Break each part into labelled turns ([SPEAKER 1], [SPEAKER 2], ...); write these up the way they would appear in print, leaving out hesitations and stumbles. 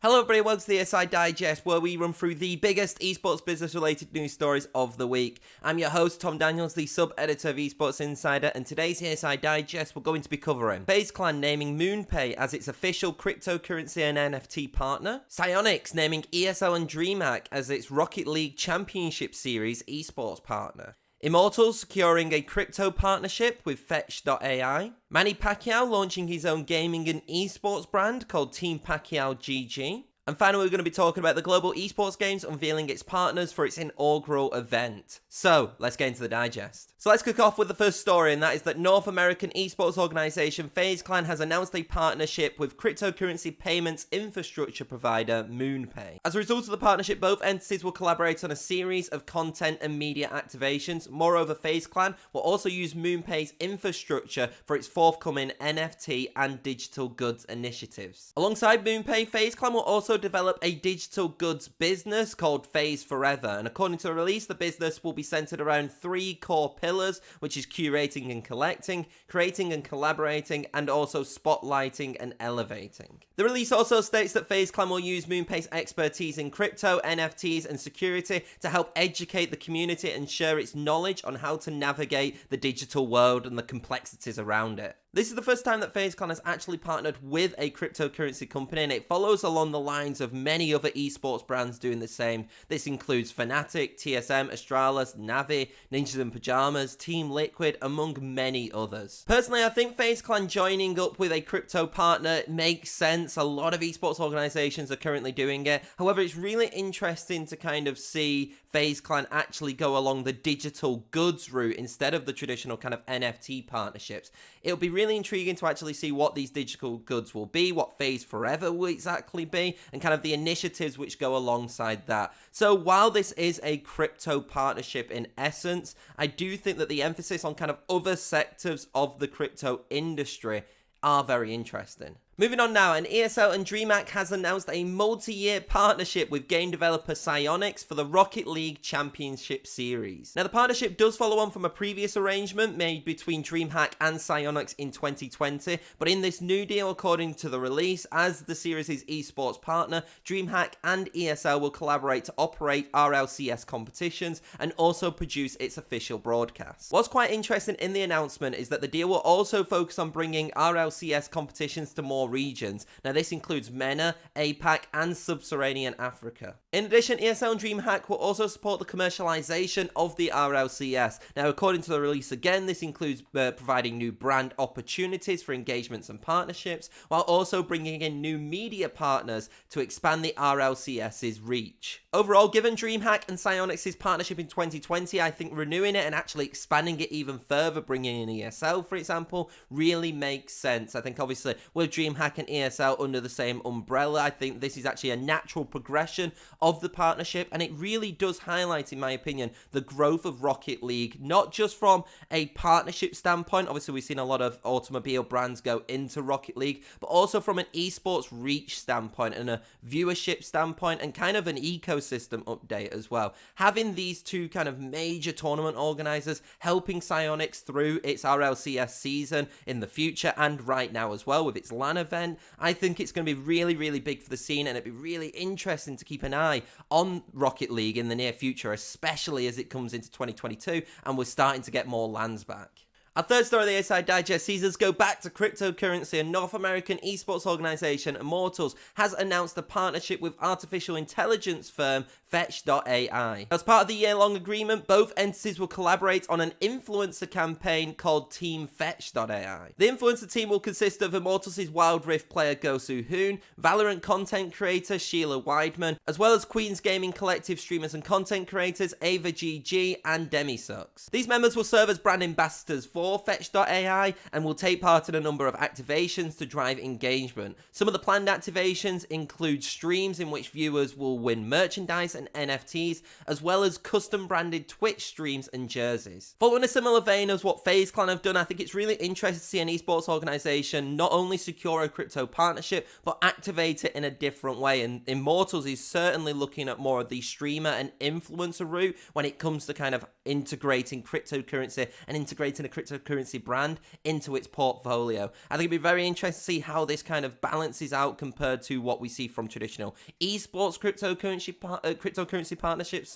[SPEAKER 1] Hello everybody, welcome to the ESI Digest, where we run through the biggest esports business related news stories of the week. I'm your host, Tom Daniels, the sub-editor of Esports Insider, and today's ESI Digest we're going to be covering FaZe Clan naming MoonPay as its official cryptocurrency and NFT partner, Psyonix naming ESL and DreamHack as its Rocket League Championship Series esports partner, Immortals securing a crypto partnership with Fetch.ai, Manny Pacquiao launching his own gaming and esports brand called Team Pacquiao GG, and finally we're going to be talking about the Global Esports Games unveiling its partners for its inaugural event. So, let's get into the digest. So let's kick off with the first story, and that is that North American esports organization FaZe Clan has announced a partnership with cryptocurrency payments infrastructure provider MoonPay. As a result of the partnership, both entities will collaborate on a series of content and media activations. Moreover, FaZe Clan will also use MoonPay's infrastructure for its forthcoming NFT and digital goods initiatives. Alongside MoonPay, FaZe Clan will also develop a digital goods business called FaZe Forever, and according to the release, the business will be centered around three core pillars, which is curating and collecting, creating and collaborating, and also spotlighting and elevating. The release also states that FaZe Clan will use MoonPay's expertise in crypto, NFTs, and security to help educate the community and share its knowledge on how to navigate the digital world and the complexities around it. This is the first time that FaZe Clan has actually partnered with a cryptocurrency company, and it follows along the lines of many other esports brands doing the same. This includes Fnatic, TSM, Astralis, Navi, Ninjas in Pajamas, Team Liquid, among many others. Personally, I think FaZe Clan joining up with a crypto partner makes sense. A lot of esports organizations are currently doing it. However, it's really interesting to kind of see FaZe Clan actually go along the digital goods route instead of the traditional kind of NFT partnerships. It'll be really intriguing to actually see what these digital goods will be, what FaZe Forever will exactly be, and kind of the initiatives which go alongside that. So while this is a crypto partnership in essence, I do think that the emphasis on kind of other sectors of the crypto industry are very interesting. Moving on now, and ESL and DreamHack has announced a multi-year partnership with game developer Psyonix for the Rocket League Championship Series. Now, the partnership does follow on from a previous arrangement made between DreamHack and Psyonix in 2020, but in this new deal, according to the release, as the series' esports partner, DreamHack and ESL will collaborate to operate RLCS competitions and also produce its official broadcast. What's quite interesting in the announcement is that the deal will also focus on bringing RLCS competitions to more regions. Now, this includes MENA, APAC, and Sub-Saharan Africa. In addition, ESL and DreamHack will also support the commercialization of the RLCS. Now, according to the release again, this includes providing new brand opportunities for engagements and partnerships, while also bringing in new media partners to expand the RLCS's reach. Overall, given DreamHack and Psyonix's partnership in 2020, I think renewing it and actually expanding it even further, bringing in ESL, for example, really makes sense. I think obviously with DreamHack and ESL under the same umbrella, I think this is actually a natural progression of the partnership, and it really does highlight, in my opinion, the growth of Rocket League, not just from a partnership standpoint. Obviously, we've seen a lot of automobile brands go into Rocket League, but also from an esports reach standpoint and a viewership standpoint and kind of an ecosystem update as well. Having these two kind of major tournament organizers helping Psyonix through its RLCS season in the future and right now as well with its LAN event, I think it's going to be really, really big for the scene, and it'd be really interesting to keep an eye on Rocket League in the near future, especially as it comes into 2022 and we're starting to get more lands back. Our third story of the ESI Digest sees us go back to cryptocurrency, and North American esports organization Immortals has announced a partnership with artificial intelligence firm Fetch.ai. As part of the year-long agreement, both entities will collaborate on an influencer campaign called Team Fetch.ai. The influencer team will consist of Immortals' Wild Rift player Gosu Hoon, Valorant content creator Sheila Weidman, as well as Queen's Gaming Collective streamers and content creators Ava GG and Demisucks. These members will serve as brand ambassadors for Fetch.ai and will take part in a number of activations to drive engagement. Some of the planned activations include streams in which viewers will win merchandise and NFTs, as well as custom branded Twitch streams and jerseys. Following a similar vein as what FaZe Clan have done, I think it's really interesting to see an esports organization not only secure a crypto partnership, but activate it in a different way. And Immortals is certainly looking at more of the streamer and influencer route when it comes to kind of integrating cryptocurrency and integrating a crypto cryptocurrency brand into its portfolio. I think it'd be very interesting to see how this kind of balances out compared to what we see from traditional esports cryptocurrency partnerships,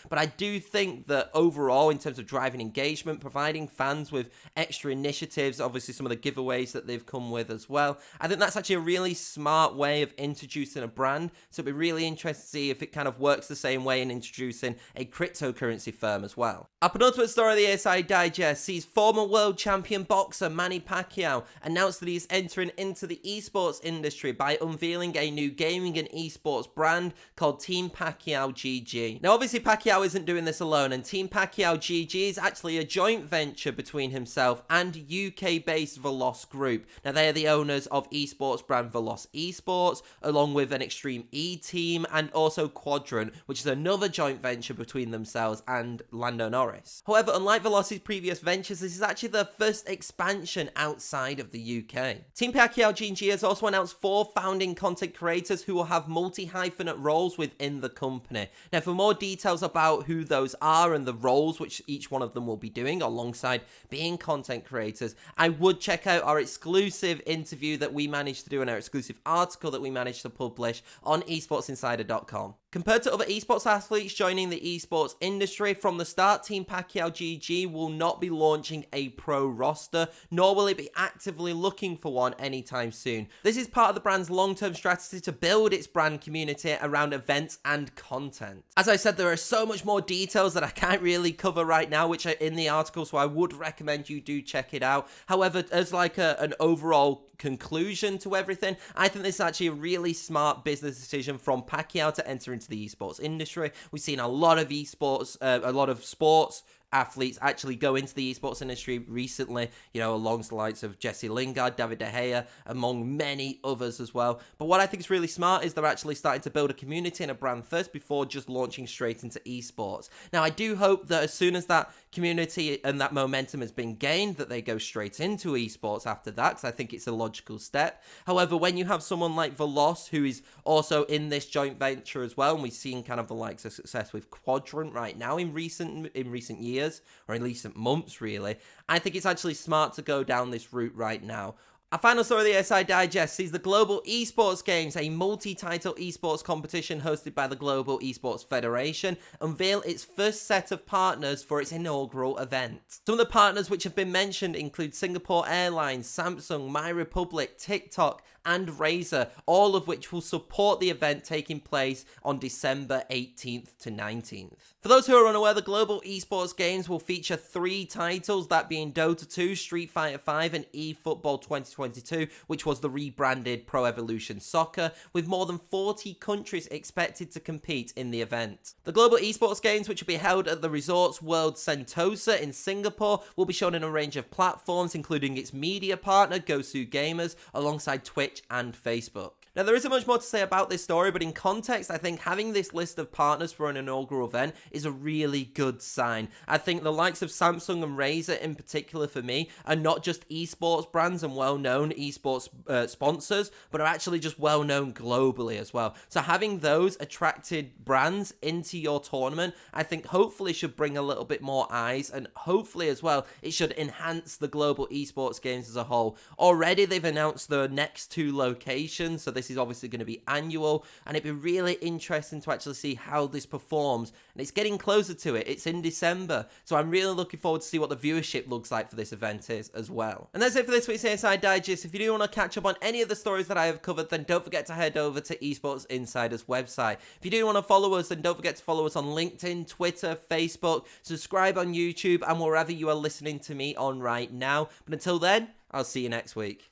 [SPEAKER 1] but I do think that overall, in terms of driving engagement, providing fans with extra initiatives, obviously some of the giveaways that they've come with as well, I think that's actually a really smart way of introducing a brand. So it'd be really interesting to see if it kind of works the same way in introducing a cryptocurrency firm as well. Our penultimate story of the ESI Digest sees former world champion boxer Manny Pacquiao announce that he's entering into the esports industry by unveiling a new gaming and esports brand called Team Pacquiao GG. Now obviously Pacquiao isn't doing this alone, and Team Pacquiao GG is actually a joint venture between himself and UK-based Veloz Group. Now they are the owners of esports brand Veloz Esports, along with an Extreme E team and also Quadrant, which is another joint venture between themselves and Lando Norris. However, unlike Veloz's previous ventures, this is actually their first expansion outside of the UK. Team Pacquiao GG has also announced 4 founding content creators who will have multi-hyphenate roles within the company. Now, for more details about who those are and the roles which each one of them will be doing alongside being content creators, I would check out our exclusive interview that we managed to do and our exclusive article that we managed to publish on esportsinsider.com. Compared to other esports athletes joining the esports industry, from the start, Team Pacquiao GG will not be launching a pro roster, nor will it be actively looking for one anytime soon. This is part of the brand's long-term strategy to build its brand community around events and content. As I said, there are so much more details that I can't really cover right now, which are in the article, so I would recommend you do check it out. However, as like an overall conclusion to everything, I think this is actually a really smart business decision from Pacquiao to enter into the esports industry. We've seen a lot of sports athletes actually go into the esports industry recently, along the likes of Jesse Lingard, David De Gea, among many others as well. But what I think is really smart is they're actually starting to build a community and a brand first before just launching straight into esports. Now, I do hope that as soon as that community and that momentum has been gained, that they go straight into esports after that, because I think it's a logical step. However, when you have someone like Veloz, who is also in this joint venture as well, and we've seen kind of the likes of success with Quadrant right now in recent years, or in recent months really, I think it's actually smart to go down this route right now. Our final story of the ESI Digest sees the Global Esports Games, a multi-title esports competition hosted by the Global Esports Federation, unveil its first set of partners for its inaugural event. Some of the partners which have been mentioned include Singapore Airlines, Samsung, MyRepublic, TikTok, and Razer, all of which will support the event taking place on December 18th to 19th. For those who are unaware, the Global Esports Games will feature 3 titles, that being Dota 2, Street Fighter 5, and eFootball 2022, which was the rebranded Pro Evolution Soccer, with more than 40 countries expected to compete in the event. The Global Esports Games, which will be held at the Resorts World Sentosa in Singapore, will be shown in a range of platforms, including its media partner, Gosu Gamers, alongside Twitch and Facebook. Now, there isn't much more to say about this story, but in context, I think having this list of partners for an inaugural event is a really good sign. I think the likes of Samsung and Razer in particular for me are not just esports brands and well-known esports sponsors, but are actually just well-known globally as well. So having those attracted brands into your tournament, I think hopefully should bring a little bit more eyes, and hopefully as well, it should enhance the Global Esports Games as a whole. Already, they've announced the next 2 locations, so this is obviously going to be annual, and it'd be really interesting to actually see how this performs. And it's getting closer to it. It's in December, so I'm really looking forward to see what the viewership looks like for this event is as well. And that's it for this week's ESI Digest. If you do want to catch up on any of the stories that I have covered, then don't forget to head over to Esports Insider's website. If you do want to follow us, then don't forget to follow us on LinkedIn, Twitter, Facebook, subscribe on YouTube, and wherever you are listening to me on right now. But until then, I'll see you next week.